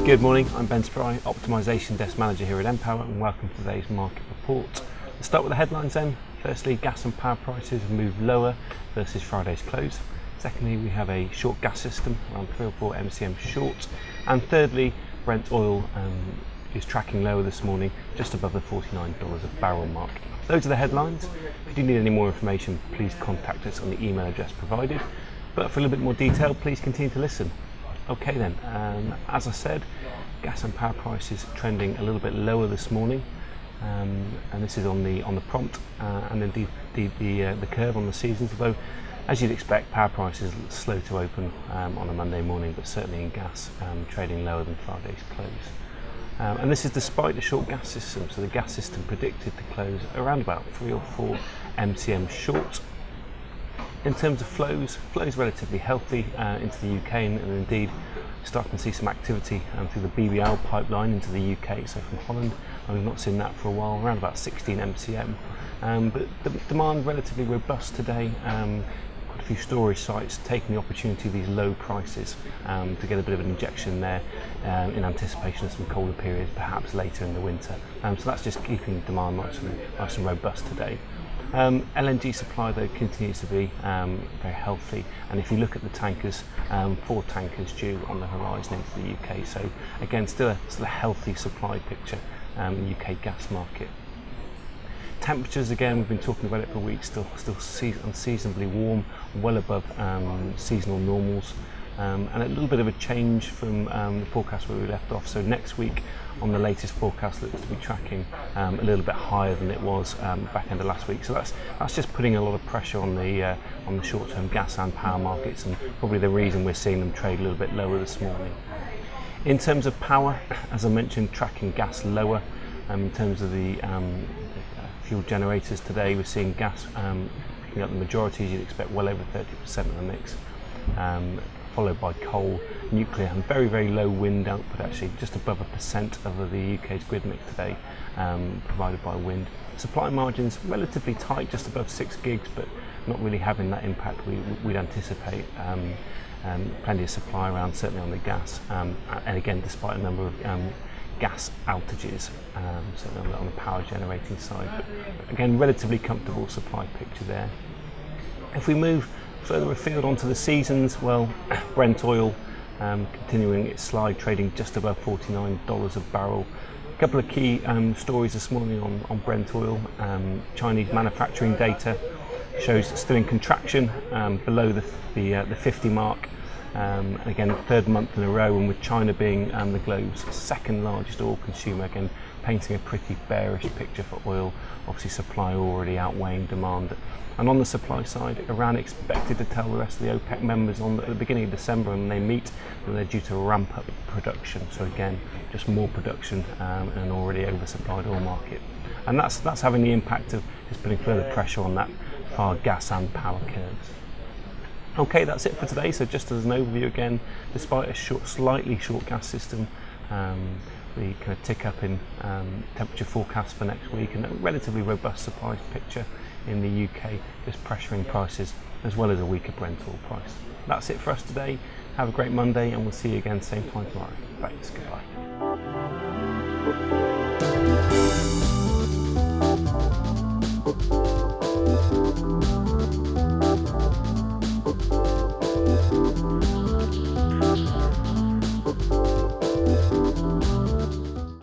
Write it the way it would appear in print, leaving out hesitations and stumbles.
Good morning, I'm Ben Spry, Optimisation Desk Manager here at npower, and welcome to today's market report. Let's start with the headlines then. Firstly, gas and power prices have moved lower versus Friday's close. Secondly, we have a short gas system, around 3 or 4 MCM short. And thirdly, Brent oil is tracking lower this morning, just above the $49 a barrel mark. Those are the headlines. If you do need any more information, please contact us on the email address provided. But for a little bit more detail, please continue to listen. Okay then, as I said, gas and power prices trending a little bit lower this morning, and this is on the prompt and indeed the curve on the seasons. Although, as you'd expect, power prices slow to open on a Monday morning, but certainly in gas trading lower than Friday's close. And this is despite the short gas system. So the gas system predicted to close around about 3 or 4 MCM short. In terms of flows relatively healthy into the UK, and indeed starting to see some activity through the BBL pipeline into the UK, so from Holland, and we've not seen that for a while, around about 16 MCM. But the demand relatively robust today. Quite a few storage sites taking the opportunity of these low prices to get a bit of an injection there in anticipation of some colder periods, perhaps later in the winter. So that's just keeping demand nice and robust today. LNG supply though continues to be very healthy, and if you look at the tankers, 4 tankers due on the horizon into the UK, so again still a healthy supply picture in the UK gas market. Temperatures, again, we've been talking about it for weeks, still unseasonably warm, well above seasonal normals, and a little bit of a change from the forecast where we left off. So next week on the latest forecast looks to be tracking a little bit higher than it was back end of last week. So that's just putting a lot of pressure on the short-term gas and power markets, and probably the reason we're seeing them trade a little bit lower this morning. In terms of power, as I mentioned, tracking gas lower. In terms of the fuel generators today, we're seeing gas picking up the majority, as you'd expect, well over 30% of the mix, followed by coal, nuclear, and very, very low wind output, actually just above 1% of the UK's grid mix today, provided by wind. Supply margins relatively tight, just above 6 gigs, but not really having that impact we'd anticipate. Plenty of supply around, certainly on the gas, and again, despite a number of gas outages, certainly on the power generating side. But again, relatively comfortable supply picture there. If we move further afield onto the seasons, well, Brent oil continuing its slide, trading just above $49 a barrel. A couple of key stories this morning on Brent oil. Chinese manufacturing data shows still in contraction, below the 50 mark. Again, third month in a row, and with China being the globe's second largest oil consumer, again painting a pretty bearish picture for oil. Obviously supply already outweighing demand. And on the supply side, Iran expected to tell the rest of the OPEC members at the beginning of December when they meet that they're due to ramp up production. So again, just more production in an already oversupplied oil market. And that's having the impact of just putting further pressure on that far gas and power curves. Okay, that's it for today. So just as an overview again, despite a slightly short gas system, the kind of tick up in temperature forecast for next week, and a relatively robust supply picture in the UK, just pressuring prices, as well as a weaker Brent oil price. That's it for us today. Have a great Monday, and we'll see you again same time tomorrow. Thanks, goodbye.